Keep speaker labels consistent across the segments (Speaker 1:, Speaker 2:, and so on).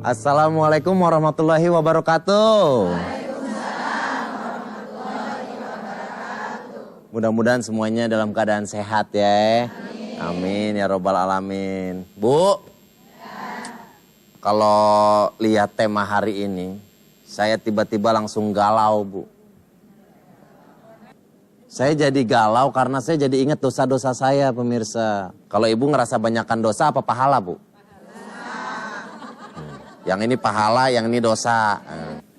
Speaker 1: Assalamualaikum warahmatullahi wabarakatuh. Mudah-mudahan semuanya dalam keadaan sehat ya. Amin ya robbal alamin. Bu, kalau lihat tema hari ini, saya tiba-tiba langsung galau, Bu. Saya jadi galau karena saya jadi ingat dosa-dosa saya, pemirsa. Kalau ibu ngerasa banyakkan dosa apa pahala, Bu? Yang ini pahala, yang ini dosa.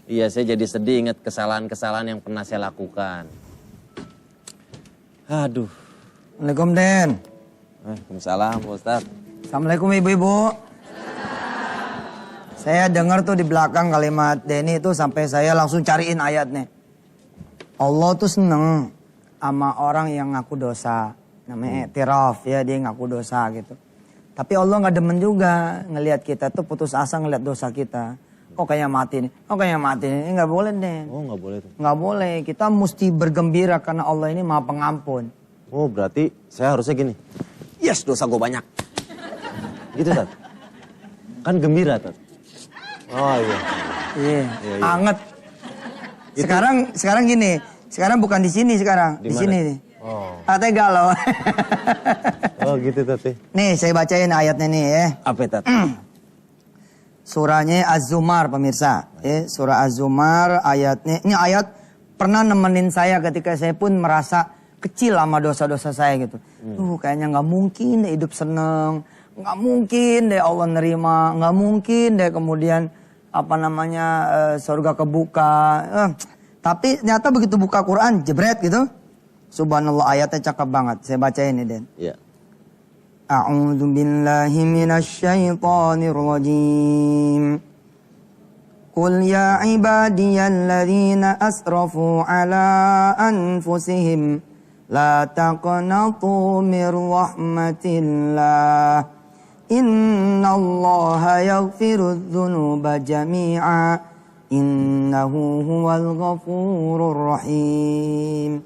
Speaker 1: Iya, saya jadi sedih ingat kesalahan-kesalahan yang pernah saya lakukan. Aduh.
Speaker 2: Assalamualaikum, Den.
Speaker 1: Waalaikumsalam, Pak Ustadz.
Speaker 2: Assalamualaikum, Ibu-Ibu. Saya dengar tuh di belakang kalimat Denny itu sampai saya langsung cariin ayatnya. Allah tuh seneng sama orang yang ngaku dosa. Namanya i'tiraf ya, dia ngaku dosa gitu. Tapi Allah nggak demen juga ngelihat kita tuh putus asa ngelihat dosa kita. Kok kayak mati nih? Kok kayak mati nih? Nggak boleh deh.
Speaker 1: Oh nggak boleh tuh?
Speaker 2: Nggak boleh. Kita mesti bergembira karena Allah ini maha pengampun.
Speaker 1: Oh berarti saya harusnya gini. Yes dosa gue banyak. Gitu Tat? Kan gembira Tat? Oh iya.
Speaker 2: Iya. Anget. Sekarang gini. Sekarang bukan di sini sekarang. Di sini nih.
Speaker 1: Oh.
Speaker 2: Katanya galau.
Speaker 1: Oh gitu Tati.
Speaker 2: Nih saya bacain ayatnya nih ya.
Speaker 1: Apa Tat?
Speaker 2: Surahnya Az-Zumar pemirsa. Surah Az-Zumar ayatnya. Ini ayat pernah nemenin saya ketika saya pun merasa kecil sama dosa-dosa saya gitu. Kayaknya nggak mungkin deh hidup seneng. Nggak mungkin deh Allah nerima. Nggak mungkin deh kemudian surga kebuka. Tapi ternyata begitu buka Quran jebret gitu. Subhanallah ayatnya cakep banget. Saya bacain nih Den.
Speaker 1: Iya.
Speaker 2: A'udzu billahi minasyaitonir rajim. Qul ya ibadiyalladzina asrafu ala anfusihim la taqnatu mir rahmatillah. Innallaha yaghfirudz dzunuba jami'a. Innahu huwal ghafurur rahim.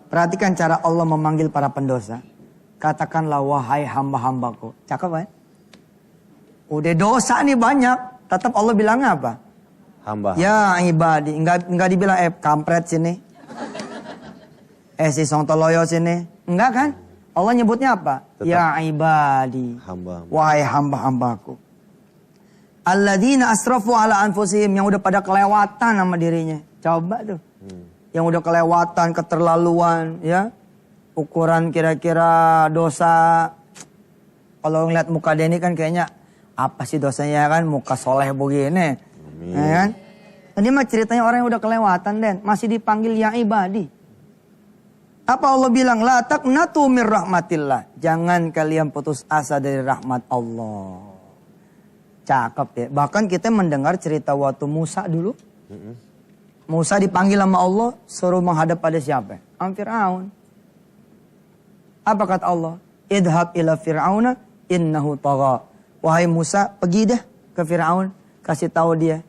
Speaker 2: Perhatikan cara Allah memanggil para pendosa. Katakanlah wahai hamba-hambaku. Cakep kan? Udah dosa nih banyak. Tetap Allah bilang apa?
Speaker 1: Hamba.
Speaker 2: Ya ibadi. Enggak dibilang kampret sini. Si sontoloyo sini. Enggak kan? Allah nyebutnya apa? Tetap. Ya ibadi.
Speaker 1: Hamba.
Speaker 2: Wahai hamba-hambaku. Alladzina asrafu ala anfusihim. Yang udah pada kelewatan sama dirinya. Coba tuh. Yang udah kelewatan, keterlaluan, ya. Ukuran kira-kira dosa. Kalau ngeliat muka Denny kan kayaknya, apa sih dosanya kan? Muka soleh begini. Ya kan? Ini mah ceritanya orang yang udah kelewatan, Den. Masih dipanggil ya ibadi. Apa Allah bilang? La taqnatu mir rahmatillah. Jangan kalian putus asa dari rahmat Allah. Cakep ya. Bahkan kita mendengar cerita waktu Musa dulu. Musa dipanggil sama Allah, suruh menghadap pada siapa? Fir'aun. Apa kata Allah? Idhab ila Fir'auna innahu tagha. Wahai Musa, pergi deh ke Fir'aun, kasih tahu dia.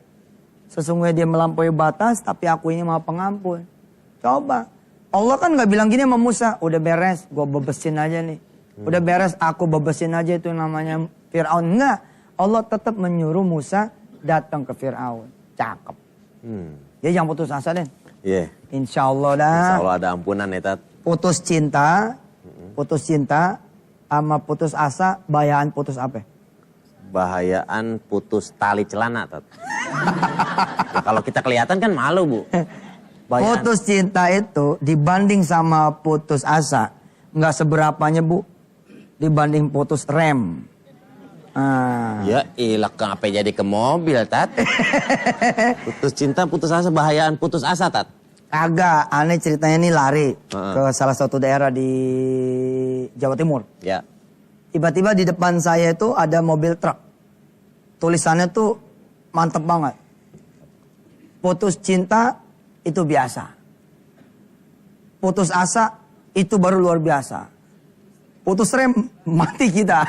Speaker 2: Sesungguhnya dia melampaui batas, tapi aku ini maha pengampun. Coba. Allah kan gak bilang gini sama Musa, udah beres, gue bebesin aja nih. Udah beres, aku bebesin aja itu namanya Fir'aun. Enggak. Allah tetap menyuruh Musa datang ke Fir'aun. Cakep. Dia jangan putus asa, Den.
Speaker 1: Iya.
Speaker 2: Insya Allah dah.
Speaker 1: Insya Allah ada ampunan ya, Tat.
Speaker 2: Putus cinta sama putus asa, bahayaan putus apa?
Speaker 1: Bahayaan putus tali celana, Tat. Ya, kalau kita kelihatan kan malu, Bu. Bahayaan.
Speaker 2: Putus cinta itu dibanding sama putus asa, nggak seberapanya, Bu. Dibanding putus rem.
Speaker 1: Ya ilah kenapa jadi ke mobil Tat? Putus cinta, putus asa, bahayaan putus asa Tat?
Speaker 2: Agak aneh ceritanya nih lari ke salah satu daerah di Jawa Timur.
Speaker 1: Ya.
Speaker 2: Tiba-tiba di depan saya itu ada mobil truk. Tulisannya tuh mantep banget. Putus cinta itu biasa. Putus asa itu baru luar biasa. Putus rem, mati kita.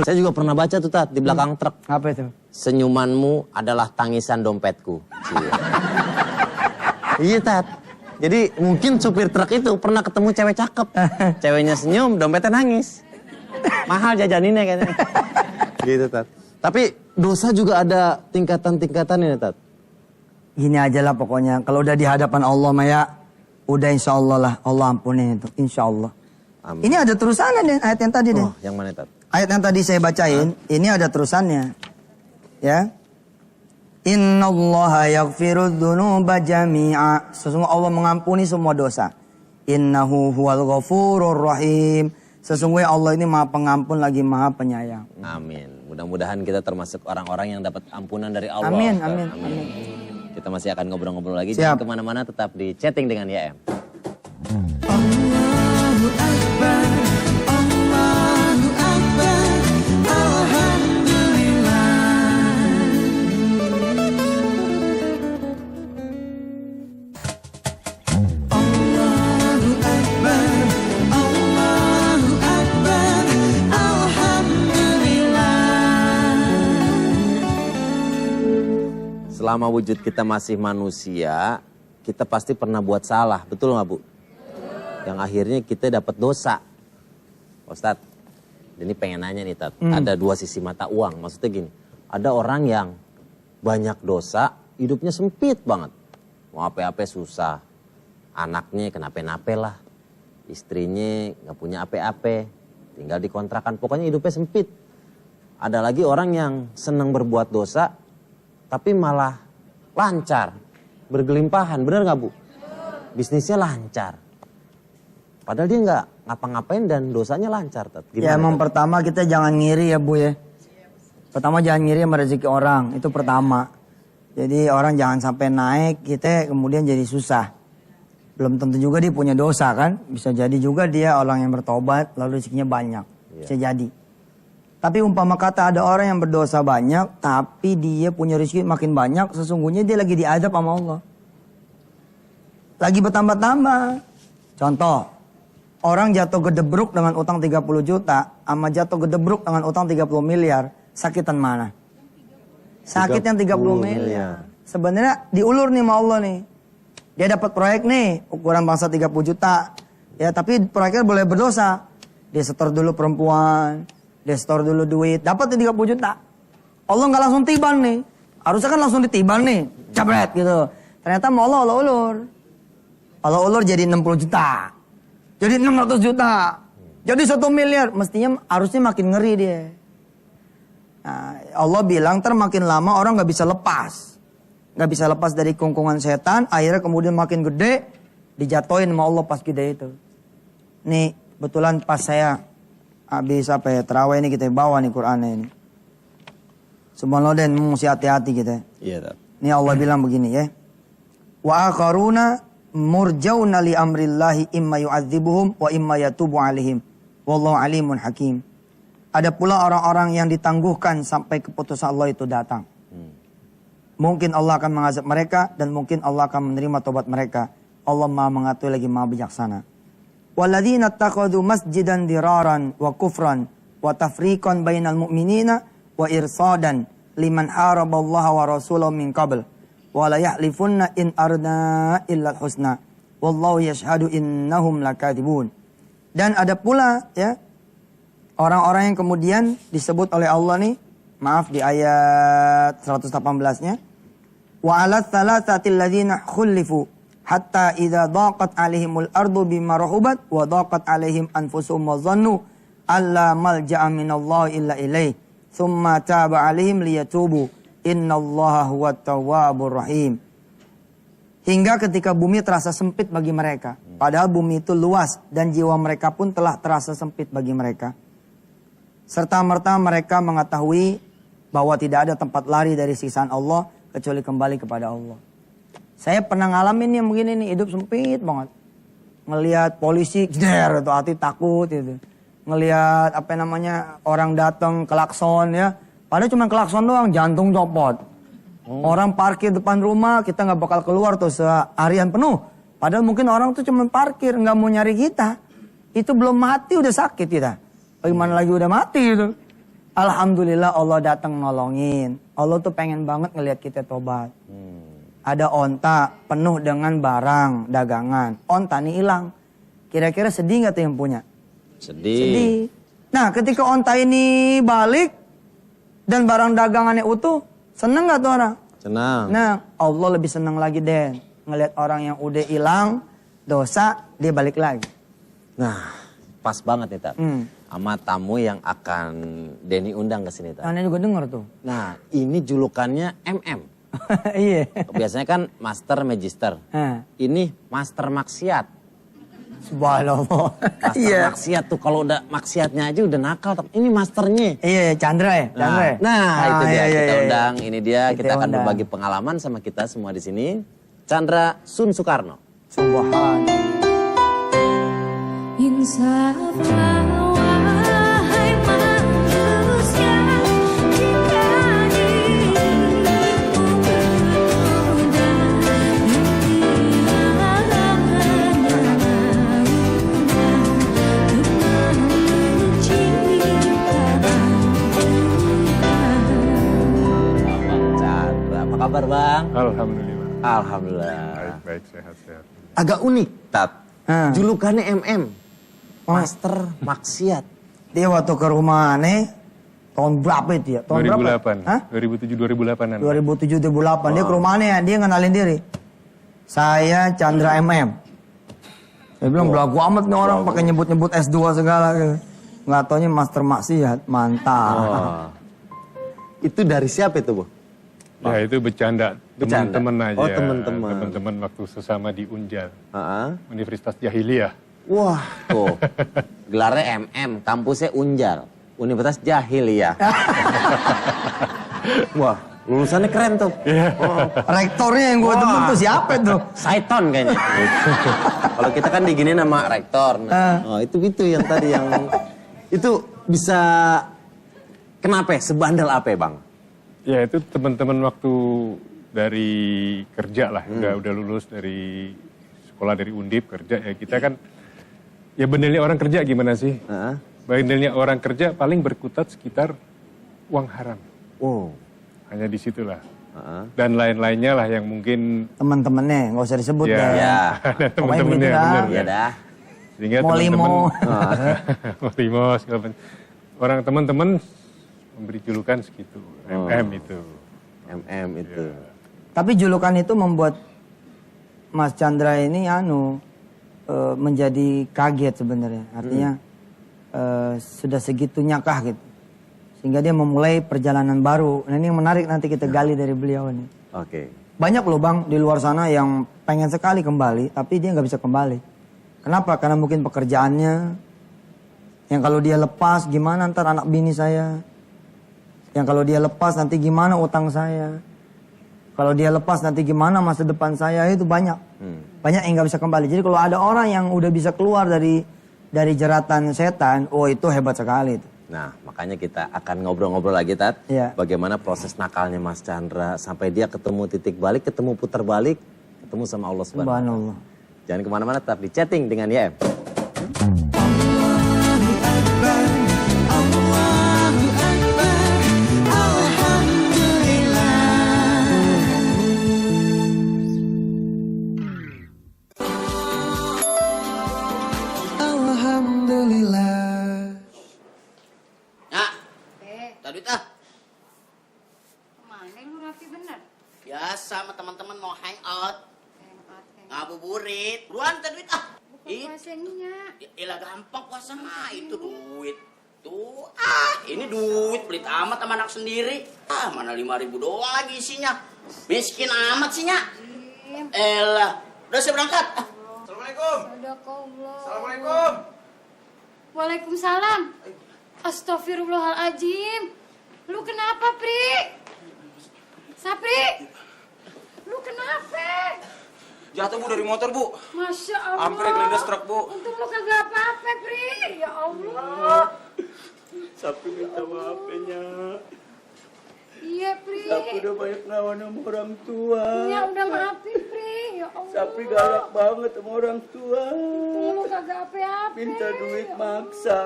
Speaker 1: Saya juga pernah baca tuh Tat, di belakang truk.
Speaker 2: Apa itu?
Speaker 1: Senyumanmu adalah tangisan dompetku. Iya Tat. Jadi mungkin supir truk itu pernah ketemu cewek cakep. Ceweknya senyum, dompetnya nangis. Mahal jajaninnya kayaknya. Gitu Tat. Tapi dosa juga ada tingkatan-tingkatannya, Tat.
Speaker 2: Gini aja lah pokoknya. Kalau udah di hadapan Allah Maya, udah insya Allah lah Allah ampunin itu. Insya Allah.
Speaker 1: Amin.
Speaker 2: Ini ada terusannya deh ayat yang tadi deh.
Speaker 1: Oh, yang mana, Tat?
Speaker 2: Ayat yang tadi saya bacain, ini ada terusannya. Ya. Innallaha yaghfirudz dzunuba jami'a. Sesungguhnya Allah mengampuni semua dosa. Innahu huwal ghafurur rahim. Sesungguhnya Allah ini Maha Pengampun lagi Maha Penyayang.
Speaker 1: Amin. Mudah-mudahan kita termasuk orang-orang yang dapat ampunan dari Allah.
Speaker 2: Amin,
Speaker 1: Ustaz.
Speaker 2: amin,
Speaker 1: Amin.
Speaker 2: amin.
Speaker 1: Kita masih akan ngobrol-ngobrol lagi.
Speaker 2: Siap.
Speaker 1: Jangan kemana-mana, tetap di chatting dengan YM.
Speaker 3: Allahu Akbar, Allahu Akbar, Alhamdulillah. Allahu Akbar, Allahu Akbar, Alhamdulillah.
Speaker 1: Selama wujud kita masih manusia, kita pasti pernah buat salah. Betul nggak, Bu? Yang akhirnya kita dapat dosa. Ustadz, ini pengen nanya nih, Tat. Ada dua sisi mata uang. Maksudnya gini, ada orang yang banyak dosa, hidupnya sempit banget. Mau apa-apa susah. Anaknya kenapa-napa lah. Istrinya nggak punya apa-apa. Tinggal di kontrakan. Pokoknya hidupnya sempit. Ada lagi orang yang senang berbuat dosa, tapi malah lancar. Bergelimpahan, bener nggak, Bu? Bisnisnya lancar. Padahal dia nggak ngapa-ngapain dan dosanya lancar. Tat.
Speaker 2: Ya emang
Speaker 1: Tat?
Speaker 2: pertama kita jangan ngiri ya Bu ya. Pertama jangan ngiri sama rezeki orang, itu pertama. Jadi orang jangan sampai naik, kita kemudian jadi susah. Belum tentu juga dia punya dosa kan. Bisa jadi juga dia orang yang bertobat lalu rezekinya banyak. Bisa jadi. Tapi umpama kata ada orang yang berdosa banyak, tapi dia punya rezeki makin banyak, sesungguhnya dia lagi diadab sama Allah. Lagi bertambah-tambah. Contoh, orang jatuh gedebruk dengan utang 30 juta, sama jatuh gedebruk dengan utang 30 miliar, sakitan mana? Sakit yang 30 miliar. Sebenarnya diulur nih sama Allah nih. Dia dapat proyek nih, ukuran bangsa 30 juta. Ya, tapi proyeknya boleh berdosa. Dia setor dulu perempuan, dia setor dulu duit, dapat 30 juta. Allah nggak langsung tiban nih. Harusnya kan langsung ditiban nih, cabret gitu. Ternyata mau Allah ulur. Allah ulur jadi 60 juta. Jadi 600 juta. Jadi 1 miliar. Mestinya harusnya makin ngeri dia. Nah, Allah bilang makin lama orang nggak bisa lepas. Nggak bisa lepas dari kungkungan setan. Akhirnya kemudian makin gede. Dijatuhin sama Allah pas gede itu. Nih kebetulan pas saya habis terawih ini kita bawa nih Qur'annya ini. Subhanallah dan mesti hati-hati kita.
Speaker 1: Iya, Tat.
Speaker 2: Ini Allah bilang begini ya. Wa akharuna murjauna li amrillahi imma yu'adzibuhum wa imma yatubu alaihim. Wallahu alimun hakim. Ada pula orang-orang yang ditangguhkan sampai keputusan Allah itu datang. Mungkin Allah akan mengazab mereka dan mungkin Allah akan menerima tobat mereka. Allah Maha mengetahui lagi Maha bijaksana. Walladzina ittakhadhu masjidan diraran wa kufran wa tafriqan bainal mu'minina wa irsadan liman haraballaha wa rasulahu min qabl. Wala yahlifunna in arna illa husna. Wallahu yashhadu innahum lakadzibun. Dan ada pula ya orang-orang yang kemudian disebut oleh Allah nih, maaf di ayat 118-nya. Wa 'ala tsalatsatil ladzina khulifu hatta idza daqat 'alaihimul ardu bima rahubat wa daqat 'alaihim anfusuhum wa dhannu alla malja'a minallahi illa ilaih. Tsumma taba 'alaihim liyatubu. Innallaha huwat tawwabur rahim. Hingga ketika bumi terasa sempit bagi mereka. Padahal bumi itu luas dan jiwa mereka pun telah terasa sempit bagi mereka. Serta-merta mereka mengetahui bahwa tidak ada tempat lari dari siksaan Allah kecuali kembali kepada Allah. Saya pernah ngalamin yang begini nih, hidup sempit banget. Ngelihat polisi, jeder, itu hati takut gitu. Ngelihat orang datang klakson ya. Padahal cuma klakson doang, jantung copot. Orang parkir depan rumah, kita nggak bakal keluar tuh seharian penuh. Padahal mungkin orang tuh cuma parkir, nggak mau nyari kita. Itu belum mati udah sakit kita. Bagaimana lagi udah mati gitu. Alhamdulillah Allah datang nolongin. Allah tuh pengen banget ngelihat kita tobat. Ada onta penuh dengan barang dagangan. Onta nih hilang. Kira-kira sedih nggak tuh yang punya?
Speaker 1: Sedih.
Speaker 2: Sedih. Nah ketika onta ini balik, dan barang dagangannya utuh, seneng gak tuh orang?
Speaker 1: Senang.
Speaker 2: Nah, Allah lebih senang lagi Den. Ngelihat orang yang udah hilang dosa, dia balik lagi.
Speaker 1: Nah, pas banget nih Tat. Sama tamu yang akan Denny undang ke sini Tat.
Speaker 2: Aneh juga denger tuh.
Speaker 1: Nah, ini julukannya MM.
Speaker 2: Iya.
Speaker 1: Biasanya kan Master Magister. Ini Master Maksiat.
Speaker 2: Subhanallah.
Speaker 1: Master maksiat tuh kalau udah maksiatnya aja udah nakal. Ini masternya.
Speaker 2: Iya, Chandra ya? Chandra ya?
Speaker 1: Nah, itu dia
Speaker 2: iya,
Speaker 1: kita
Speaker 2: iya.
Speaker 1: undang. Ini dia kita akan
Speaker 2: undang.
Speaker 1: berbagi pengalaman sama kita semua di sini. Chandra Sun Soekarno.
Speaker 2: Subhanallah.
Speaker 4: Insaflah wahai manusia, jika dirimu mudah
Speaker 1: Bang Chandra, apa kabar Bang?
Speaker 5: Alhamdulillah.
Speaker 1: Alhamdulillah.
Speaker 5: Baik, sehat-sehat.
Speaker 1: Agak unik, Tat.
Speaker 2: Ah.
Speaker 1: Julukannya MM. Master Maksiat.
Speaker 2: Dia waktu ke rumah aneh, tahun berapa itu ya? Tahun berapa?
Speaker 5: 2008.
Speaker 2: Hah?
Speaker 5: 2007-2008an.
Speaker 2: 2007-2008. Dia ke rumah aneh ya, dia ngenalin diri. Saya Chandra MM. Dia bilang, belagu amat nih orang pakai nyebut-nyebut S2 segala. Gitu. Nggak taunya master maksiat, mantap.
Speaker 1: Oh. Itu dari siapa itu, Bu?
Speaker 5: Ya itu bercanda.
Speaker 1: Bercanda?
Speaker 5: Teman-teman aja.
Speaker 1: Oh, teman-teman.
Speaker 5: Teman-teman waktu sesama di Unjar.
Speaker 1: Heeh.
Speaker 5: Universitas Jahiliyah.
Speaker 1: Wah, tuh. Gelarnya MM, kampusnya Unjar. Universitas Jahiliyah. Wah, lulusannya keren tuh. Oh.
Speaker 2: Rektornya yang gue
Speaker 1: Wah.
Speaker 2: temen tuh siapa tuh?
Speaker 1: Saiton kayaknya. Kalau kita kan digini nama rektor. Nah, oh, itu yang tadi yang itu bisa kenapa ya? Sebandel apa ya, Bang?
Speaker 5: Ya itu teman-teman waktu dari kerja lah. Udah lulus dari sekolah dari Undip kerja. Ya kita kan, ya bendelnya orang kerja gimana sih? Bendelnya orang kerja paling berkutat sekitar uang haram.
Speaker 1: Oh.
Speaker 5: Hanya di situlah. Dan lain-lainnya lah yang mungkin
Speaker 2: Teman-temannya, nggak usah disebut
Speaker 5: ya,
Speaker 2: deh.
Speaker 1: Ya.
Speaker 5: ada
Speaker 2: Pokoknya
Speaker 5: teman-temannya
Speaker 2: begitu dah.
Speaker 5: bener
Speaker 1: Ya
Speaker 5: ya.
Speaker 1: dah.
Speaker 5: Sehingga
Speaker 2: Mau limo.
Speaker 5: Limo segala macam. Orang teman-teman memberi julukan segitu. MM itu.
Speaker 1: MM itu.
Speaker 2: Tapi julukan itu membuat Mas Chandra ini menjadi kaget sebenarnya. Artinya sudah segitunya kah gitu. Sehingga dia memulai perjalanan baru. Nah ini yang menarik nanti kita gali dari beliau ini.
Speaker 1: Oke.
Speaker 2: Banyak loh Bang di luar sana yang pengen sekali kembali tapi dia nggak bisa kembali. Kenapa? Karena mungkin pekerjaannya yang kalau dia lepas gimana ntar anak bini saya. Yang kalau dia lepas nanti gimana utang saya. Kalau dia lepas nanti gimana masa depan saya, itu banyak. Banyak yang nggak bisa kembali. Jadi kalau ada orang yang udah bisa keluar dari jeratan setan, oh itu hebat sekali itu.
Speaker 1: Nah, makanya kita akan ngobrol-ngobrol lagi, Tat.
Speaker 2: Iya.
Speaker 1: Bagaimana proses nakalnya Mas Chandra sampai dia ketemu titik balik, ketemu putar balik, ketemu sama Allah Subhanahu wa Ta'ala.
Speaker 2: Subhanallah.
Speaker 1: Jangan kemana-mana, tetap di chatting dengan YM.
Speaker 3: Alhamdulillah.
Speaker 6: Nak, tadi ah.
Speaker 4: Kemana lu Raffi bener?
Speaker 6: Biasa sama teman-teman mau hangout,
Speaker 4: Hangout.
Speaker 6: ngabuburit. Buruan tadi ah.
Speaker 4: Bukan puasanya.
Speaker 6: Ilah gampang puasa mah itu duit. Tuh, ini duit pelit amat sama anak sendiri. Mana 5.000 doang lagi isinya. Miskin amat sih, Nya. Elah, udah saya berangkat. Assalamualaikum.
Speaker 4: Sadaqallah.
Speaker 6: Assalamualaikum.
Speaker 4: Waalaikumsalam. Astagfirullahaladzim. Lu kenapa, Pri? Sapri? Lu kenapa?
Speaker 7: Jatuh Bu dari motor Bu.
Speaker 4: Masya Allah.
Speaker 7: Hampir kelindas truk Bu.
Speaker 4: Untung lu kagak apa-apa, Pri. Ya Allah.
Speaker 7: Sapri minta maafnya.
Speaker 4: Iya, Pri.
Speaker 7: Sapri udah banyak ngelawan sama orang tua.
Speaker 4: Ya udah maafin, Pri. Ya Allah.
Speaker 7: Sapri galak banget sama orang tua.
Speaker 4: Untung lu kagak apa-apa.
Speaker 7: Minta duit maksa.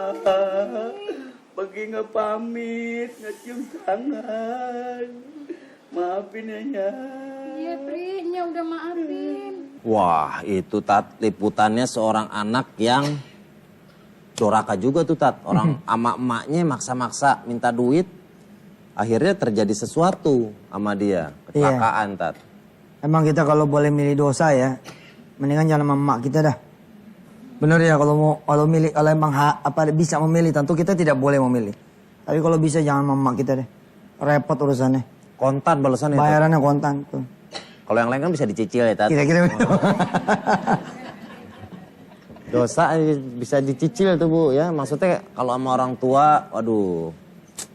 Speaker 7: Pergi ngepamit, ngecium tangan. Maafin ya Nya.
Speaker 4: Iya, Pri. Nya udah maafin.
Speaker 1: Wah, itu Tat, liputannya seorang anak yang doraka juga tuh Tat. Orang ama emaknya maksa-maksa minta duit. akhirnya terjadi sesuatu sama dia, kecelakaan Tat.
Speaker 2: Emang kita kalau boleh milih dosa ya, mendingan jangan sama emak kita dah. Bener ya, kalau milih, kalau emang bisa memilih, tentu kita tidak boleh memilih. Tapi kalau bisa jangan sama emak kita deh. Repot urusannya.
Speaker 1: Kontan balasannya.
Speaker 2: Bayarannya kontan tuh.
Speaker 1: Kalau yang lain kan bisa dicicil ya Tat.
Speaker 2: Kira-kira
Speaker 1: Dosa bisa dicicil tuh Bu ya. Maksudnya kalau sama orang tua, waduh,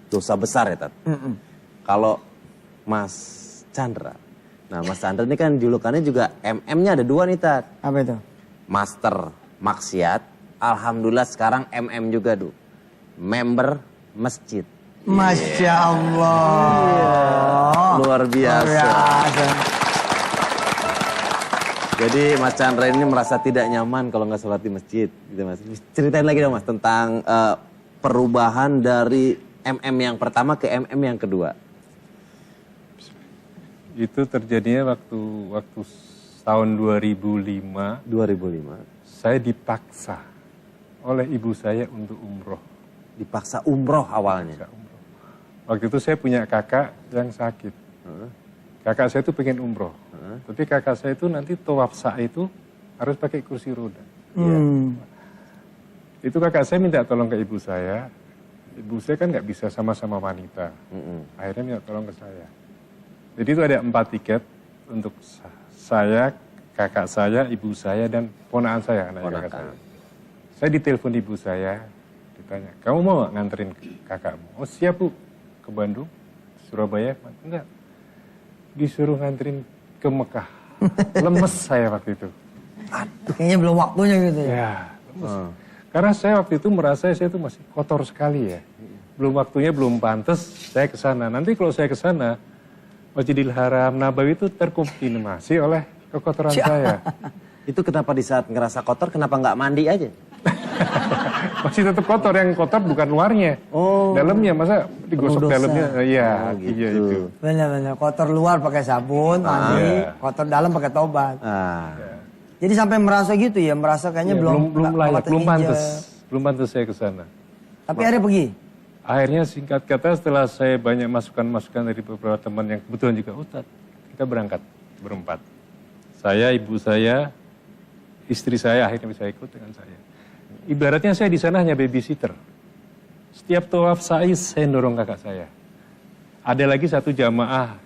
Speaker 1: dosa besar ya Tat. Kalau Mas Chandra, nah Mas Chandra ini kan julukannya juga MM-nya ada 2 nih Tat.
Speaker 2: Apa itu?
Speaker 1: Master Maksiat, alhamdulillah sekarang MM juga Du. Member Masjid.
Speaker 2: Masya Allah.
Speaker 1: Luar biasa. Jadi Mas Chandra ini merasa tidak nyaman kalau nggak sholat di masjid, gitu Mas. Ceritain lagi dong Mas tentang perubahan dari MM yang pertama ke MM yang kedua.
Speaker 5: Itu terjadinya waktu tahun 2005.
Speaker 1: 2005.
Speaker 5: Saya dipaksa oleh ibu saya untuk umroh.
Speaker 1: Dipaksa umroh awalnya.
Speaker 5: Waktu itu saya punya kakak yang sakit. Kakak saya itu pengen umroh. Tapi kakak saya itu nanti tawaf sa'i itu harus pakai kursi roda. Itu kakak saya minta tolong ke ibu saya. Ibu saya kan nggak bisa sama-sama wanita. Akhirnya minta tolong ke saya. Jadi itu ada 4 tiket untuk saya, kakak saya, ibu saya, dan ponakan saya, anak kakak saya. Saya ditelepon ibu saya, ditanya, kamu mau nggak nganterin kakakmu? Oh siap Bu, ke Bandung, Surabaya? Enggak, disuruh nganterin ke Mekah. Lemes saya waktu itu.
Speaker 2: Kayaknya belum waktunya gitu ya.
Speaker 5: Ya, lemes. Karena saya waktu itu merasa saya itu masih kotor sekali ya. Belum waktunya, belum pantas saya ke sana. Nanti kalau saya ke sana, Masjidil Haram Nabawi itu terkontaminasi oleh kekotoran saya.
Speaker 1: Itu kenapa di saat ngerasa kotor, kenapa nggak mandi aja?
Speaker 5: Masih tetap kotor, yang kotor bukan luarnya. Dalamnya, masa digosok dalamnya? Iya,
Speaker 1: gitu.
Speaker 5: iya itu.
Speaker 2: Benar-benar, kotor luar pakai sabun, mandi, kotor dalam pakai tobat. Jadi sampai merasa gitu ya, merasa kayaknya
Speaker 5: belum layak, belum pantas saya ke sana.
Speaker 2: Tapi akhirnya pergi.
Speaker 5: Akhirnya singkat kata setelah saya banyak masukan-masukan dari beberapa teman yang kebetulan juga Ustadz, kita berangkat berempat. Saya, ibu saya, istri saya akhirnya bisa ikut dengan saya. Ibaratnya saya di sana hanya babysitter. Setiap tawaf sa'i saya dorong kakak saya. Ada lagi satu jamaah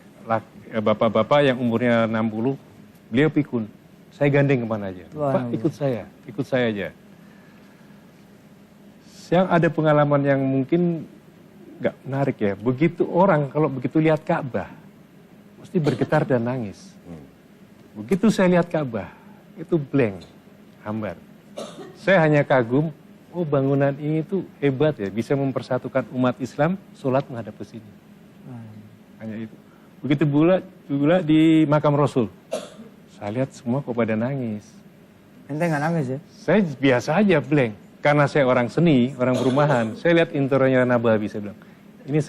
Speaker 5: bapak-bapak yang umurnya 60, beliau pikun. Saya gandeng kemana aja. Pak ikut saya aja. Yang ada pengalaman yang mungkin nggak menarik ya. Begitu orang kalau begitu lihat Ka'bah, mesti bergetar dan nangis. Begitu saya lihat Ka'bah, itu blank, hambar. Saya hanya kagum, oh bangunan ini tuh hebat ya, bisa mempersatukan umat Islam, sholat menghadap ke sini. Hanya itu. Begitu pula di makam Rasul. Saya lihat semua kok pada nangis.
Speaker 2: Ente nggak nangis ya?
Speaker 5: Saya biasa aja blank. Karena saya orang seni, orang perumahan, saya lihat interiornya Nabawi, saya bilang, ini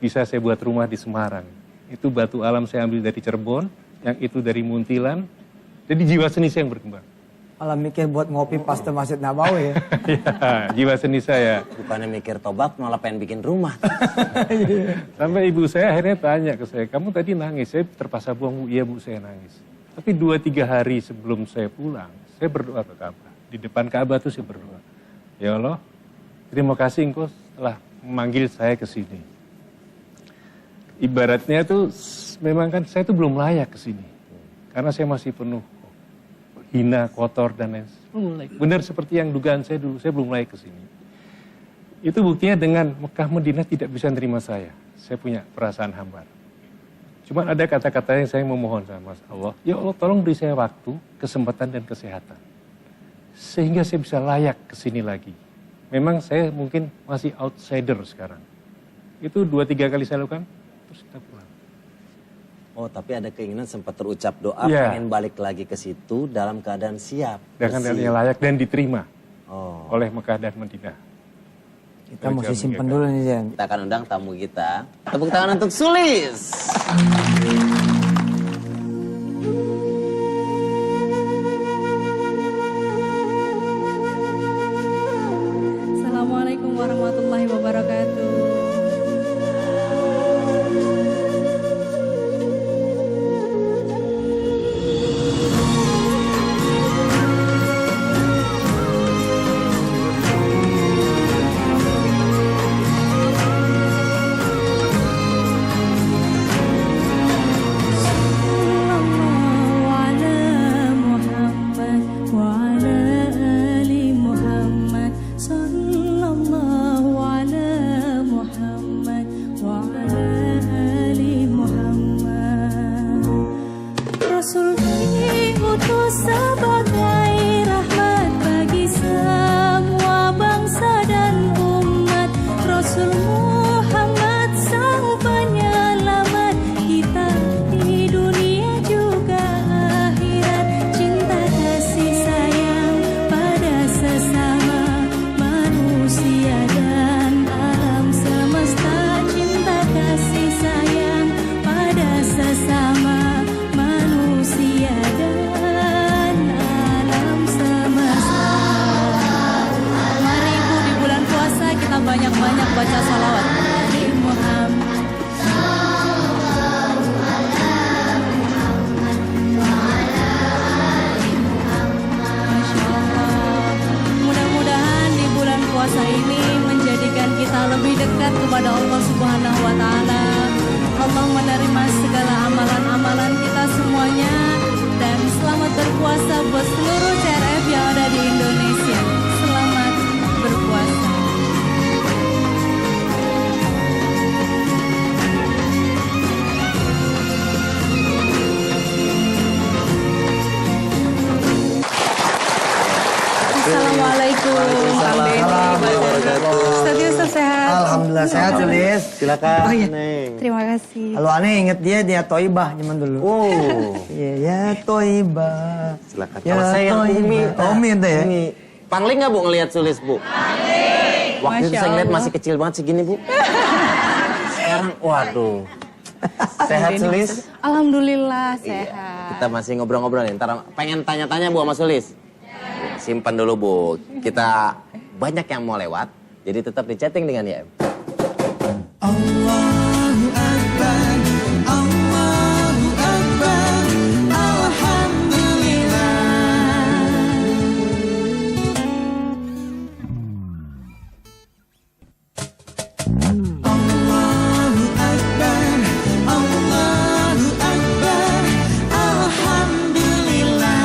Speaker 5: bisa saya buat rumah di Semarang. Itu batu alam saya ambil dari Cirebon, yang itu dari Muntilan. Jadi jiwa seni saya yang berkembang.
Speaker 2: Malah mikir buat ngopi pas ke Masjid Nabawi ya.
Speaker 5: Ya, jiwa seni saya.
Speaker 1: Bukannya mikir tobat, malah pengen bikin rumah.
Speaker 5: Sampai ibu saya akhirnya tanya ke saya, kamu tadi nangis, saya terpaksa buang, iya Bu saya nangis. Tapi 2-3 hari sebelum saya pulang, saya berdoa ke Ka'bah. Di depan Ka'bah tuh saya berdoa. Ya Allah, terima kasih Engkau telah memanggil saya ke sini. Ibaratnya tuh memang kan saya tuh belum layak ke sini. Karena saya masih penuh hina, kotor dan lain sebagainya. Benar seperti yang dugaan saya dulu, saya belum layak ke sini. Itu buktinya dengan Mekah Madinah tidak bisa menerima saya. Saya punya perasaan hambar. Cuman ada kata-kata yang saya memohon sama Allah. Ya Allah, tolong beri saya waktu, kesempatan dan kesehatan. Sehingga saya bisa layak ke sini lagi. Memang saya mungkin masih outsider sekarang. Itu 2-3 kali saya lakukan, terus kita pulang.
Speaker 1: Oh, tapi ada keinginan sempat terucap doa pengen balik lagi ke situ dalam keadaan siap.
Speaker 5: Dengan keadaan layak dan diterima oleh Mekah dan Madinah.
Speaker 2: Kita mesti simpen dulu nih Jen.
Speaker 1: Kita akan undang tamu kita. Tepuk tangan untuk Sulis.
Speaker 8: Assalamualaikum warahmatullahi wabarakatuh. kepada Allah Subhanahu wa taala. Allah menerima segala amalan-amalan kita semuanya dan selamat berpuasa buat seluruh CRF yang ada di Indonesia. Selamat berpuasa. Assalamualaikum. Ustaz Yusuf sehat?
Speaker 2: Alhamdulillah sehat Sulis.
Speaker 1: Silakan,
Speaker 8: Oh, iya.
Speaker 1: Neng.
Speaker 8: Terima kasih.
Speaker 2: Kalau aneh inget dia Toibah zaman dulu.
Speaker 1: Oh,
Speaker 2: Iya, ya Toibah.
Speaker 1: silakan.
Speaker 2: Ya,
Speaker 1: Kalau saya yang
Speaker 2: Toibah.
Speaker 1: Umi.
Speaker 2: Umi itu ya?
Speaker 1: Umi. Pangling nggak Bu ngelihat Sulis Bu? Waktu itu
Speaker 8: Masya
Speaker 1: saya ngeliat
Speaker 8: Allah.
Speaker 1: masih kecil banget segini Bu. Sekarang, waduh. Sehat Sulis?
Speaker 8: Alhamdulillah sehat.
Speaker 1: Kita masih ngobrol-ngobrol nih. Ntar pengen tanya-tanya Bu sama Sulis. Simpan dulu Bu. Kita banyak yang mau lewat. Jadi tetap di chatting dengan YM.
Speaker 3: Allahu Akbar, Allahu Akbar, Alhamdulillah. Allahu Akbar, Allahu Akbar, Alhamdulillah.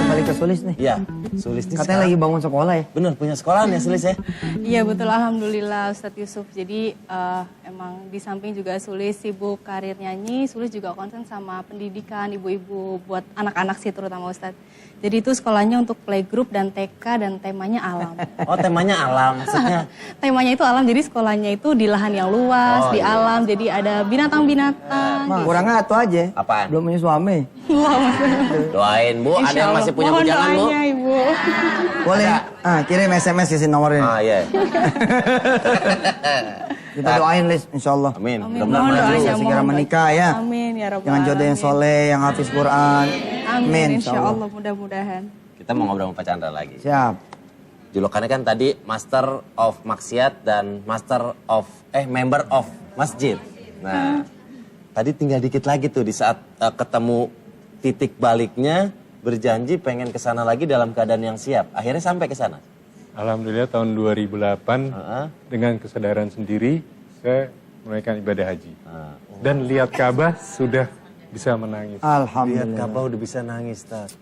Speaker 2: Kembali ke Sulis nih.
Speaker 1: Iya, Sulis nih
Speaker 2: Katanya lagi bangun sekolah ya?
Speaker 1: bener punya sekolahan ya Sulis ya?
Speaker 8: Iya betul, alhamdulillah Ustadz Yusuf. Jadi emang di samping juga Sulis sibuk karir nyanyi, Sulis juga concern sama pendidikan ibu-ibu buat anak-anak sih terutama Ustadz. Jadi itu sekolahnya untuk playgroup dan TK dan temanya alam.
Speaker 1: Oh temanya alam maksudnya.
Speaker 8: Temanya itu alam, jadi sekolahnya itu di lahan yang luas,
Speaker 1: Oh,
Speaker 8: di
Speaker 1: iya.
Speaker 8: alam, jadi ada binatang-binatang.
Speaker 2: Mah, kurangnya itu aja.
Speaker 1: Apaan?
Speaker 2: Belum punya suami.
Speaker 1: Doain Bu, ada yang masih punya
Speaker 8: Mohon
Speaker 1: bujangan Bu?
Speaker 8: doanya, Ibu.
Speaker 2: Boleh. Kirim SMS ke nomornya.
Speaker 1: Ah iya.
Speaker 2: Kita doain Lis, insya Allah.
Speaker 1: Amin.
Speaker 8: Amin.
Speaker 1: Mudah-mudahan
Speaker 8: Mohon
Speaker 1: maju.
Speaker 8: doanya,
Speaker 2: Bisa segera
Speaker 8: mohon
Speaker 2: menikah ya.
Speaker 8: Amin ya Rabbal
Speaker 2: Jangan jodoh yang
Speaker 8: Alamin.
Speaker 2: soleh, yang hafiz Quran.
Speaker 8: Amin,
Speaker 2: insya
Speaker 8: insya
Speaker 2: Allah.
Speaker 8: Allah mudah-mudahan.
Speaker 1: Kita mau ngobrol sama Pak Chandra lagi.
Speaker 2: Siap.
Speaker 1: Julukannya kan tadi Master of Maksiat dan Member of Masjid. Nah, tadi tinggal dikit lagi tuh di saat ketemu titik baliknya, berjanji pengen ke sana lagi dalam keadaan yang siap. Akhirnya sampai ke sana.
Speaker 5: Alhamdulillah tahun 2008 dengan kesadaran sendiri saya menunaikan ibadah haji. Dan lihat Ka'bah sudah bisa menangis.
Speaker 1: Lihat
Speaker 2: Alhamdulillah.
Speaker 1: Ka'bah udah bisa nangis, Tad.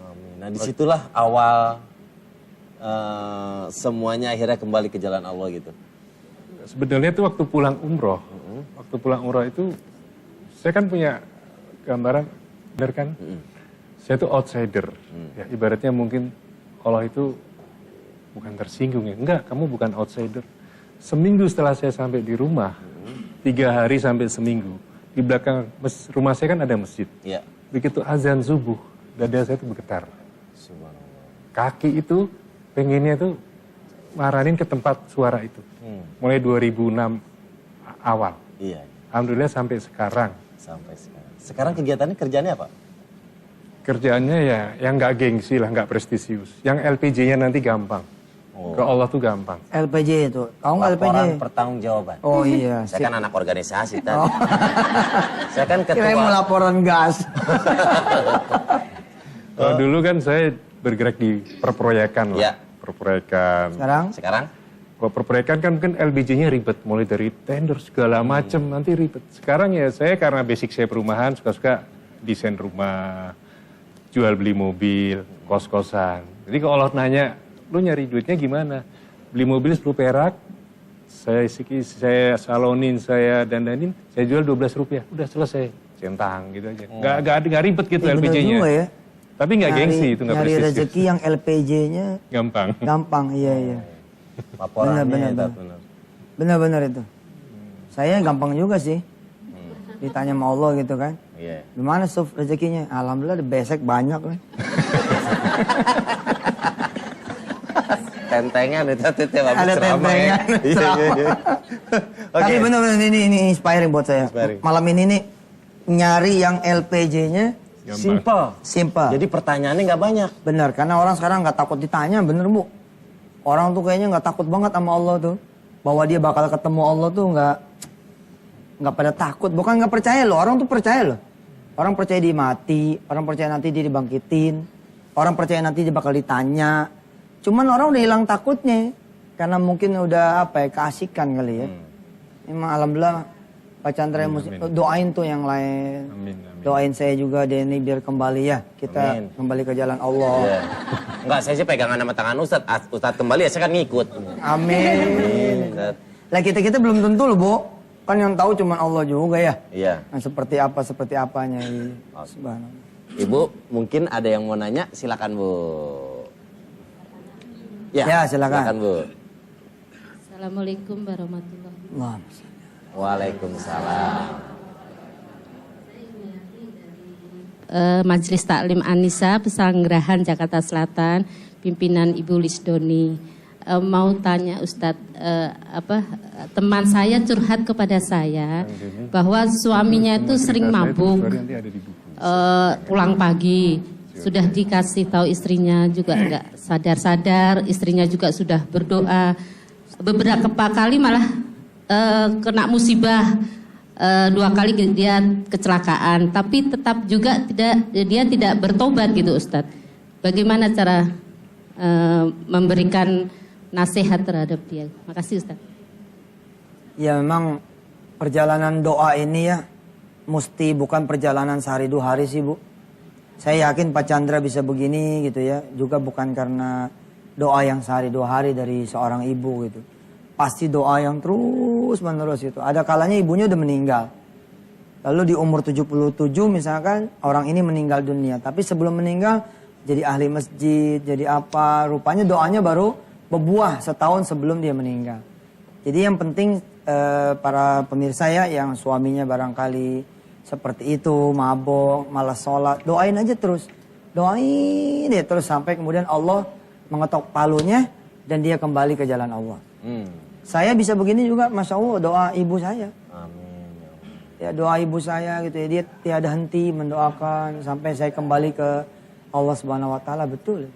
Speaker 1: Amin. Nah, disitulah awal semuanya akhirnya kembali ke jalan Allah gitu.
Speaker 5: Sebenarnya itu waktu pulang umroh. Waktu pulang umroh itu saya kan punya gambaran, benar kan? Saya itu outsider. Ya, ibaratnya mungkin Allah itu bukan tersinggung ya. Enggak, kamu bukan outsider. Seminggu setelah saya sampai di rumah, 3 hari sampai seminggu, di belakang rumah saya kan ada masjid.
Speaker 1: Iya.
Speaker 5: Begitu azan subuh, dada saya itu bergetar. Kaki itu pengennya tuh maranin ke tempat suara itu. Mulai 2006 awal.
Speaker 1: Iya.
Speaker 5: Alhamdulillah sampai sekarang.
Speaker 1: Sampai sekarang. Sekarang kegiatannya kerjanya apa?
Speaker 5: Kerjaannya ya yang nggak gengsi lah, nggak prestisius. Yang LPJ-nya nanti gampang. Ke Allah tuh gampang.
Speaker 2: LPJ itu. Tahu nggak LPJ?
Speaker 1: Laporan pertangojawaban.
Speaker 2: Oh iya.
Speaker 1: Saya kan anak organisasi tadi. Saya kan
Speaker 2: Kirain mau
Speaker 1: ketua.
Speaker 2: laporan gas.
Speaker 5: Kalau dulu kan saya bergerak di perproyekan lah.
Speaker 1: Ya.
Speaker 5: Perproyekan.
Speaker 2: Sekarang?
Speaker 1: Sekarang?
Speaker 5: Kalau perproyekan kan mungkin LBJ-nya ribet. Mulai dari tender segala macem nanti ribet. Sekarang ya saya karena basic saya perumahan suka-suka desain rumah, jual beli mobil, kos-kosan. Jadi kalau Allah nanya, lu nyari duitnya gimana? Beli mobil 10 perak, saya salonin, saya dandanin, saya jual 12 rupiah. Udah selesai, centang gitu aja. Nggak ribet gitu
Speaker 2: Bener
Speaker 5: LPJ-nya.
Speaker 2: juga ya.
Speaker 5: Tapi nggak gengsi, itu nggak
Speaker 2: Nyari
Speaker 5: prestisius.
Speaker 2: rezeki yang LPJ-nya
Speaker 5: Gampang.
Speaker 2: gampang, iya.
Speaker 1: Laporannya
Speaker 2: Benar,
Speaker 1: ya,
Speaker 2: benar.
Speaker 1: Tad, benar.
Speaker 2: Benar-benar itu. Saya gampang juga sih. Ditanya sama Allah gitu kan.
Speaker 1: Iya.
Speaker 2: Gimana Suf rezekinya? Alhamdulillah di besek banyak kan.
Speaker 1: Tentengan itu tiap habis
Speaker 2: Ada
Speaker 1: ceramah ya.
Speaker 2: tentengan,
Speaker 1: Iya, iya, iya. Oke.
Speaker 2: Tapi benar-benar ini inspiring buat saya.
Speaker 1: Inspiring.
Speaker 2: Malam ini nih nyari yang LPJ-nya simple.
Speaker 1: Jadi pertanyaannya nggak banyak.
Speaker 2: Benar, karena orang sekarang nggak takut ditanya, bener Bu. Orang tuh kayaknya nggak takut banget sama Allah tuh. Bahwa dia bakal ketemu Allah tuh nggak pada takut. Bukan nggak percaya loh, orang tuh percaya loh. Orang percaya dia mati, orang percaya nanti dia dibangkitin, orang percaya nanti dia bakal ditanya. Cuman orang udah hilang takutnya. Karena mungkin udah apa ya, keasikan kali ya. Memang alhamdulillah Pak Chandra doain tuh yang lain.
Speaker 5: Amin, amin.
Speaker 2: Doain saya juga Denny biar kembali ya. Kita
Speaker 1: Amin.
Speaker 2: kembali ke jalan Allah.
Speaker 1: Iya. Enggak, saya sih pegangan sama tangan Ustadz. Ustadz kembali ya, saya kan ngikut.
Speaker 2: Amin.
Speaker 1: Ustadz.
Speaker 2: Lah kita belum tentu loh, Bu. Kan yang tahu cuma Allah juga ya.
Speaker 1: Iya.
Speaker 2: Nah, seperti apanya. Iya. Subhanallah.
Speaker 1: Ibu, mungkin ada yang mau nanya, silakan Bu.
Speaker 2: Ya, silakan.
Speaker 1: Bu.
Speaker 9: Assalamualaikum warahmatullahi wabarakatuh.
Speaker 1: Waalaikumsalam.
Speaker 9: Majelis Taklim Anissa Pesanggerahan Jakarta Selatan, pimpinan Ibu Lisdoni. Mau tanya Ustadz, teman saya curhat kepada saya bahwa suaminya itu sering mabuk, pulang pagi, sudah dikasih tahu istrinya juga enggak sadar-sadar, istrinya juga sudah berdoa, beberapa kali malah kena musibah, 2 kali dia kecelakaan, tapi tetap juga dia tidak bertobat gitu Ustadz. Bagaimana cara memberikan nasihat terhadap dia? Makasih Ustaz.
Speaker 2: Ya memang perjalanan doa ini ya mesti bukan perjalanan sehari 2 hari sih Bu. Saya yakin Pak Chandra bisa begini gitu ya. Juga bukan karena doa yang sehari 2 hari dari seorang ibu gitu. Pasti doa yang terus menerus itu. Ada kalanya ibunya udah meninggal. Lalu di umur 77 misalkan orang ini meninggal dunia. Tapi sebelum meninggal jadi ahli masjid, jadi apa. Rupanya doanya baru berbuah setahun sebelum dia meninggal. Jadi yang penting para pemirsa ya yang suaminya barangkali seperti itu, mabok, malas sholat, doain aja terus. Doain ya terus sampai kemudian Allah mengetok palunya dan dia kembali ke jalan Allah. Saya bisa begini juga, Masya Allah, doa ibu saya.
Speaker 1: Amin.
Speaker 2: Ya doa ibu saya gitu ya, dia tiada henti mendoakan sampai saya kembali ke Allah Subhanahu Wa Taala, betul.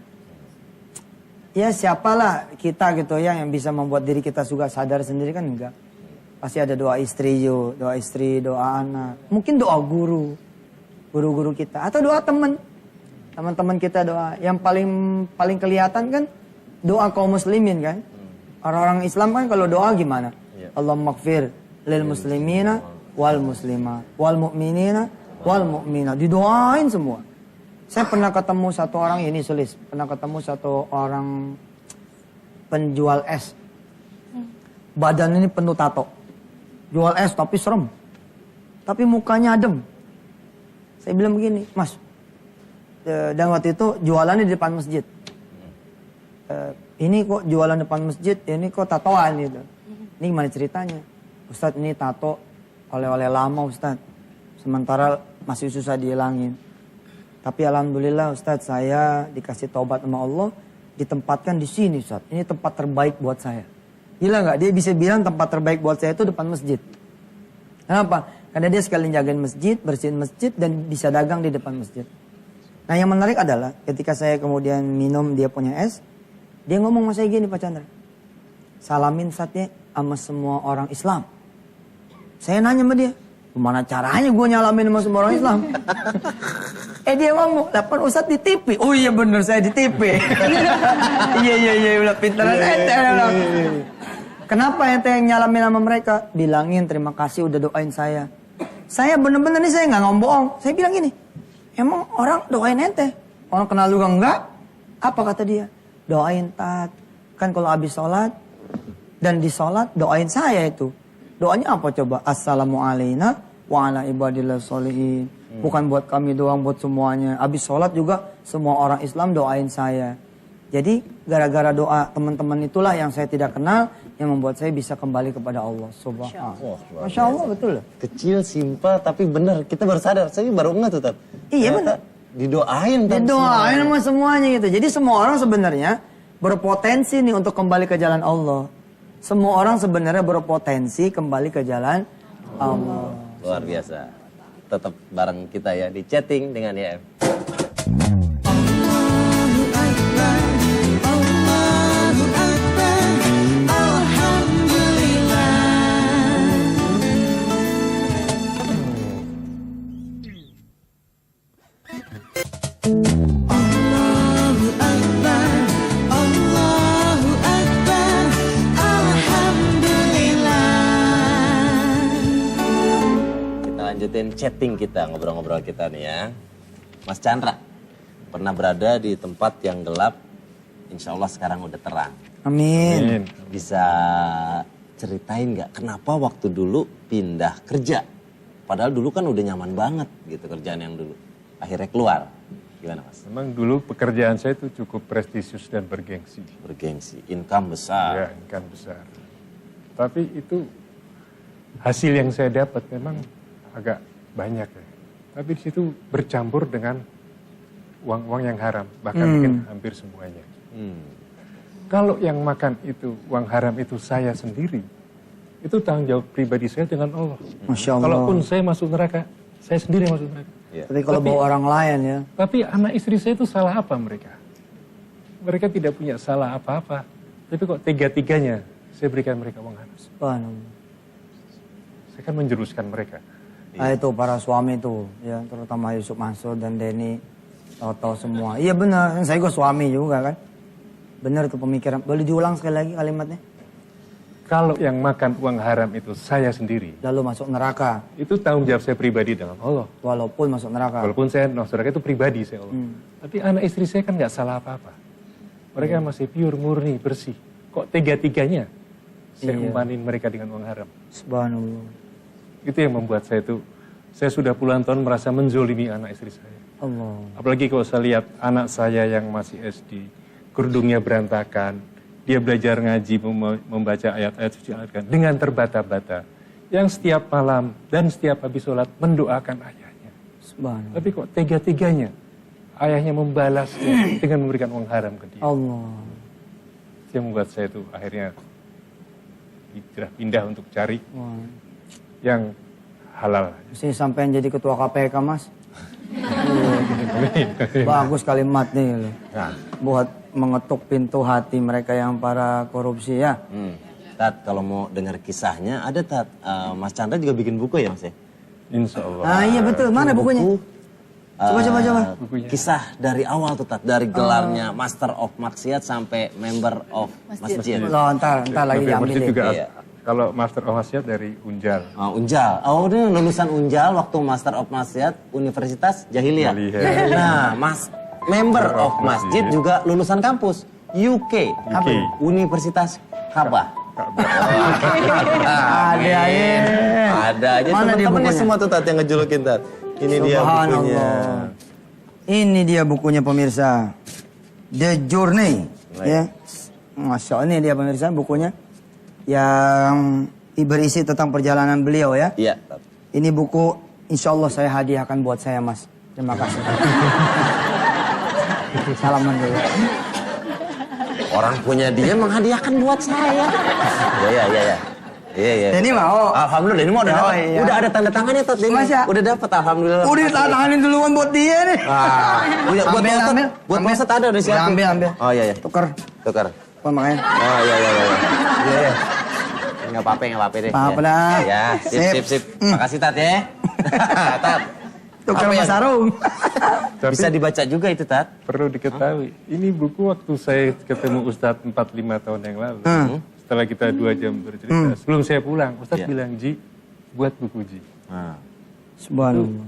Speaker 2: Ya siapalah kita gitu ya yang bisa membuat diri kita juga sadar sendiri kan enggak. Pasti ada doa istri yo, doa istri, doa anak. Mungkin doa guru kita. Atau doa teman-teman kita doa. Yang paling kelihatan kan doa kaum muslimin kan. Orang-orang Islam kan kalau doa gimana? Allahumma ighfir lil muslimina wal muslimat wal mu'minina wal mu'minat. Didoain semua. Saya pernah ketemu satu orang ini Sulis. Pernah ketemu satu orang penjual es. Badan ini penuh tato. Jual es tapi serem. Tapi mukanya adem. Saya bilang begini, Mas. Dan waktu itu jualannya di depan masjid. Ini kok jualan depan masjid, ini kok tatoan gitu. Ini gimana ceritanya? Ustadz ini tato oleh-oleh lama Ustadz. Sementara masih susah dihilangin. Tapi alhamdulillah Ustadz saya dikasih taubat sama Allah. Ditempatkan di sini Ustadz. Ini tempat terbaik buat saya. Gila nggak? Dia bisa bilang tempat terbaik buat saya itu depan masjid. Kenapa? Karena dia sekalian jagain masjid, bersihin masjid, dan bisa dagang di depan masjid. Nah yang menarik adalah ketika saya kemudian minum dia punya es, dia ngomong sama saya gini Pak Chandra. Salamin Ustadznya sama semua orang Islam. Saya nanya sama dia, gimana caranya gue nyalamin sama semua orang Islam? Dia ngomong, "Lapan Ustadz di TV." Oh iya bener saya di TV. Iya udah pintaran Kenapa ente yang nyalamin sama mereka? Bilangin terima kasih udah doain saya. Saya bener-bener nih saya nggak ngomong. Saya bilang gini, emang orang doain ente? Orang kenal juga enggak? Apa kata dia? Doain Tat. Kan kalau habis sholat dan di sholat doain saya itu. Doanya apa coba? Assalamualaikum wa ala ibadillah sholihin. Bukan buat kami doang, buat semuanya. Habis sholat juga semua orang Islam doain saya. Jadi gara-gara doa teman-teman itulah yang saya tidak kenal yang membuat saya bisa kembali kepada Allah Subhanahu. Masya Allah betul.
Speaker 1: Kecil, simpel, tapi benar. Kita baru sadar. Saya baru enggak tuh, Tat.
Speaker 2: Iya benar.
Speaker 1: Didoain.
Speaker 2: Didoain sama semuanya gitu. Jadi semua orang sebenarnya berpotensi nih untuk kembali ke jalan Allah. Semua orang sebenarnya berpotensi kembali ke jalan Allah.
Speaker 1: Luar biasa. Tetap bareng kita ya di chatting dengan YF.
Speaker 3: Allahu Akbar, Allahu Akbar,
Speaker 1: bagian chatting kita, ngobrol-ngobrol kita nih ya. Mas Chandra, pernah berada di tempat yang gelap, insya Allah sekarang udah terang.
Speaker 2: Amin.
Speaker 1: Bisa ceritain nggak kenapa waktu dulu pindah kerja? Padahal dulu kan udah nyaman banget gitu kerjaan yang dulu. Akhirnya keluar. Gimana Mas?
Speaker 5: Memang dulu pekerjaan saya itu cukup prestisius dan bergengsi.
Speaker 1: Bergengsi, income besar.
Speaker 5: Ya, income besar. Tapi itu hasil yang saya dapat memang agak banyak ya. Tapi di situ bercampur dengan uang-uang yang haram, bahkan mungkin hampir semuanya. Kalau yang makan itu, uang haram itu saya sendiri, itu tanggung jawab pribadi saya dengan Allah.
Speaker 2: Masya Allah.
Speaker 5: Kalaupun saya masuk neraka, saya sendiri yang masuk neraka.
Speaker 2: Tapi kalau bawa orang lain ya.
Speaker 5: Tapi anak istri saya itu salah apa mereka? Mereka tidak punya salah apa-apa. Tapi kok tiga-tiganya saya berikan mereka uang haram.
Speaker 2: Subhanallah.
Speaker 5: Saya kan menjuruskan mereka.
Speaker 2: Nah itu para suami tuh ya, terutama Yusuf Mansur dan Denny, tahu-tahu semua. Iya benar, saya juga suami juga kan. Benar itu pemikiran. Boleh diulang sekali lagi kalimatnya?
Speaker 5: Kalau yang makan uang haram itu saya sendiri,
Speaker 2: Lalu masuk neraka,
Speaker 5: itu tanggung jawab saya pribadi dengan Allah.
Speaker 2: walaupun masuk neraka.
Speaker 5: Walaupun saya masuk neraka itu pribadi saya Allah. Tapi anak istri saya kan nggak salah apa-apa. Mereka masih pure, murni, bersih. Kok tiga-tiganya saya umpanin mereka dengan uang haram?
Speaker 2: Subhanallah.
Speaker 5: Itu yang membuat saya itu, saya sudah puluhan tahun merasa menzolimi anak istri saya.
Speaker 2: Allah.
Speaker 5: Apalagi kalau saya lihat anak saya yang masih SD, kerudungnya berantakan, dia belajar ngaji, membaca ayat-ayat suci Al-Quran dengan terbata-bata. Yang setiap malam dan setiap habis sholat mendoakan ayahnya.
Speaker 2: Subhanallah.
Speaker 5: Tapi kok tega-teganya ayahnya membalasnya dengan memberikan uang haram ke dia.
Speaker 2: Allah.
Speaker 5: Itu yang membuat saya itu akhirnya hijrah pindah untuk cari
Speaker 2: Wah.
Speaker 5: yang halal.
Speaker 2: Mesti sampai jadi ketua KPK mas. Bagus kalimat nih loh.
Speaker 1: Nah.
Speaker 2: Buat mengetuk pintu hati mereka yang para korupsi ya.
Speaker 1: Tat, kalau mau dengar kisahnya ada Tat. Mas Chandra juga bikin buku ya Mas ya?
Speaker 5: Insya Allah.
Speaker 2: Ah iya betul, mana bukunya? Coba.
Speaker 5: Bukunya.
Speaker 1: Kisah dari awal tuh Tat, dari gelarnya Master of Maksiat sampai Member of Masjid.
Speaker 2: Loh, entar lagi diambil
Speaker 5: Masjid
Speaker 2: ya.
Speaker 5: juga,
Speaker 1: Iya.
Speaker 5: kalau Master of Maksiat dari Unjal.
Speaker 1: Unjal. Oh, ini lulusan Unjal waktu Master of Maksiat Universitas Jahiliyah.
Speaker 5: Jahiliyah.
Speaker 1: Nah, Member of Masjid juga lulusan kampus UK.
Speaker 5: UK.
Speaker 1: Universitas Kabah.
Speaker 2: Ada aja.
Speaker 1: Ada aja
Speaker 2: Mana dia
Speaker 1: teman-temannya
Speaker 2: bukunya?
Speaker 1: semua tuh Tat yang ngejulukin Tat. Ini dia bukunya.
Speaker 2: Ini dia bukunya pemirsa. The Journey. Ya. Masya Allah, ini dia pemirsa bukunya. Yang berisi tentang perjalanan beliau ya.
Speaker 1: Iya, Tat.
Speaker 2: Ini buku insya Allah saya hadiahkan buat saya mas. Terima kasih. Salaman dulu.
Speaker 1: Orang punya dia menghadiahkan buat saya. Iya.
Speaker 2: Ini mau.
Speaker 1: Alhamdulillah, ini mau udah dapat.
Speaker 2: iya.
Speaker 1: Udah ada tanda tangannya Tat. Ini.
Speaker 2: Mas ya?
Speaker 1: Udah dapat alhamdulillah.
Speaker 2: Udah tanganin duluan buat dia nih.
Speaker 1: Buat
Speaker 2: Ambil,
Speaker 1: Pak
Speaker 2: ambil.
Speaker 1: Buat Pak Ustadz ada udah siap.
Speaker 2: Ambil.
Speaker 1: Oh iya.
Speaker 2: Tuker.
Speaker 1: Tukar.
Speaker 2: Apa makanya?
Speaker 1: Oh iya. Iya. Enggak apa-apa deh.
Speaker 2: Apa-apa dah.
Speaker 1: Ya, sip. Makasih Tat ya. Tat.
Speaker 2: Tuker
Speaker 1: Apa ya?
Speaker 2: Mas Sarung.
Speaker 5: Tapi
Speaker 1: Bisa dibaca juga itu Tat.
Speaker 5: perlu diketahui, ini buku waktu saya ketemu Ustadz 4-5 tahun yang lalu. Setelah kita 2 jam bercerita, sebelum saya pulang, Ustadz
Speaker 1: Iya.
Speaker 5: bilang, Ji, buat buku Ji.
Speaker 1: Nah.
Speaker 2: Subhanallah.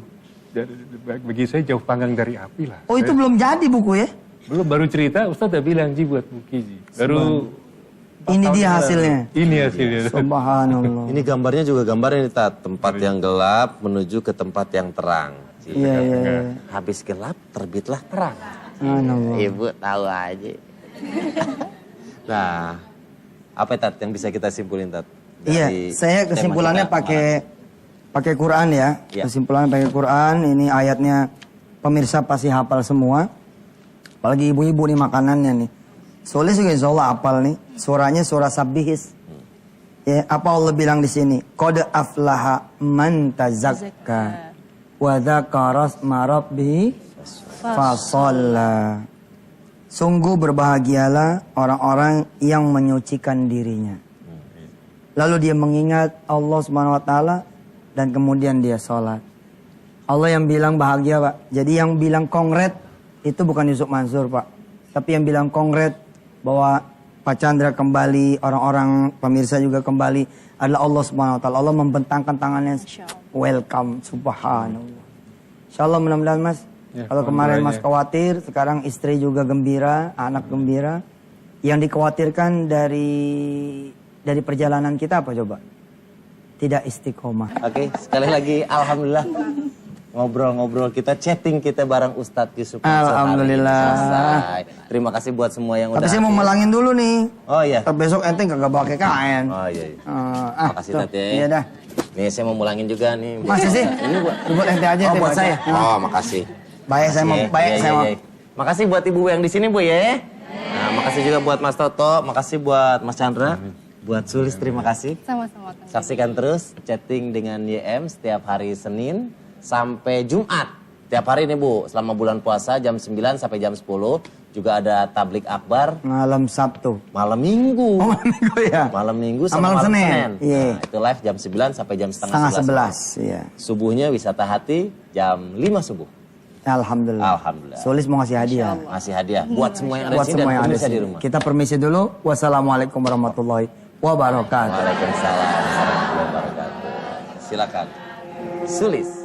Speaker 5: Bagi saya jauh panggang dari api lah.
Speaker 2: Oh itu belum jadi buku ya?
Speaker 5: Belum, baru cerita, Ustadz udah bilang, Ji, buat buku Ji. Baru...
Speaker 2: Ini
Speaker 5: 4 tahun
Speaker 2: dia
Speaker 5: yang lalu.
Speaker 2: hasilnya.
Speaker 5: Ini hasilnya.
Speaker 2: Subhanallah.
Speaker 1: Ini gambarnya juga gambar ini Tat. Tempat yang gelap menuju ke tempat yang terang.
Speaker 2: Iya.
Speaker 1: Habis gelap terbitlah terang.
Speaker 2: Subhanallah.
Speaker 1: Ibu tahu aja. Nah, apa Tat yang bisa kita simpulin Tat?
Speaker 2: Iya,
Speaker 1: Dari
Speaker 2: saya
Speaker 1: tema
Speaker 2: kesimpulannya
Speaker 1: kita
Speaker 2: pakai Quran ya.
Speaker 1: Iya.
Speaker 2: Kesimpulannya pakai Quran. Ini ayatnya pemirsa pasti hafal semua. Apalagi ibu-ibu nih makanannya nih. Soalnya juga insya Allah hafal nih. Surahnya surah Sabihis. Ya, apa Allah bilang di sini? Qad aflaha man tazakka wa dzakara asma rabbih fasalla. Sungguh berbahagialah orang-orang yang menyucikan dirinya. Lalu dia mengingat Allah Subhanahu wa taala dan kemudian dia sholat. Allah yang bilang bahagia, Pak. Jadi yang bilang kongret itu bukan Yusuf Mansur, Pak. Tapi yang bilang kongret bahwa Pak Chandra kembali, orang-orang pemirsa juga kembali adalah Allah Subhanahu wa taala. Allah membentangkan tangannya welcome, subhanallah. Insyaallah mudah-mudahan Mas.
Speaker 5: Ya,
Speaker 2: Kalau kemarin Mas
Speaker 5: alhamdulillah.
Speaker 2: khawatir, sekarang istri juga gembira, anak gembira. Yang dikhawatirkan dari perjalanan kita apa coba? Tidak istiqomah.
Speaker 1: Oke, sekali lagi alhamdulillah. Ngobrol-ngobrol kita, chatting kita bareng Ustadz Yusuf Mansur hari ini
Speaker 2: Alhamdulillah.
Speaker 1: selesai. Terima kasih buat semua yang udah
Speaker 2: Tapi saya mau
Speaker 1: hadir.
Speaker 2: malangin dulu nih.
Speaker 1: Oh iya.
Speaker 2: Ntar besok ente kagak pakai kain.
Speaker 1: Oh iya. Iya. Makasih
Speaker 2: tuh.
Speaker 1: Tat ya.
Speaker 2: Iya dah.
Speaker 1: Nih saya mau mulangin juga nih.
Speaker 2: Masa sih?
Speaker 1: Ini buat
Speaker 2: Buat ente aja.
Speaker 1: Oh
Speaker 2: ente
Speaker 1: buat
Speaker 2: baca.
Speaker 1: saya. Oh makasih.
Speaker 2: Baik saya mau,
Speaker 1: Makasih ya.
Speaker 2: baik
Speaker 1: Iya,
Speaker 2: saya
Speaker 1: iya,
Speaker 2: mau.
Speaker 1: iya. Makasih buat ibu yang di sini Bu ya. Nah, makasih juga buat Mas Toto, makasih buat Mas Chandra, buat Sulis terima kasih.
Speaker 8: Sama-sama Kang.
Speaker 1: Saksikan terus chatting dengan YM setiap hari Senin sampai Jumat. Tiap hari nih Bu, selama bulan puasa jam 9 sampai jam 10. Juga ada tablik akbar
Speaker 2: Malam Sabtu.
Speaker 1: malam Minggu.
Speaker 2: Oh malam Minggu ya?
Speaker 1: Malam Minggu
Speaker 2: Ah,
Speaker 1: sama
Speaker 2: malam
Speaker 1: malam
Speaker 2: Senin.
Speaker 1: Senin.
Speaker 2: Iya.
Speaker 1: Nah, itu live jam 9 sampai jam
Speaker 2: Setengah
Speaker 1: setengah
Speaker 2: 11. Iya.
Speaker 1: Subuhnya wisata hati jam 5 subuh.
Speaker 2: Alhamdulillah.
Speaker 1: Alhamdulillah.
Speaker 2: Sulis mau ngasih hadiah.
Speaker 1: Ngasih hadiah buat semua yang ada
Speaker 2: Buat
Speaker 1: di sini
Speaker 2: semua
Speaker 1: dan
Speaker 2: yang ada
Speaker 1: pemirsa di
Speaker 2: sini.
Speaker 1: rumah.
Speaker 2: Kita permisi dulu. Wassalamualaikum warahmatullahi wabarakatuh.
Speaker 1: Waalaikumsalam warahmatullahi wabarakatuh. Silakan. Sulis.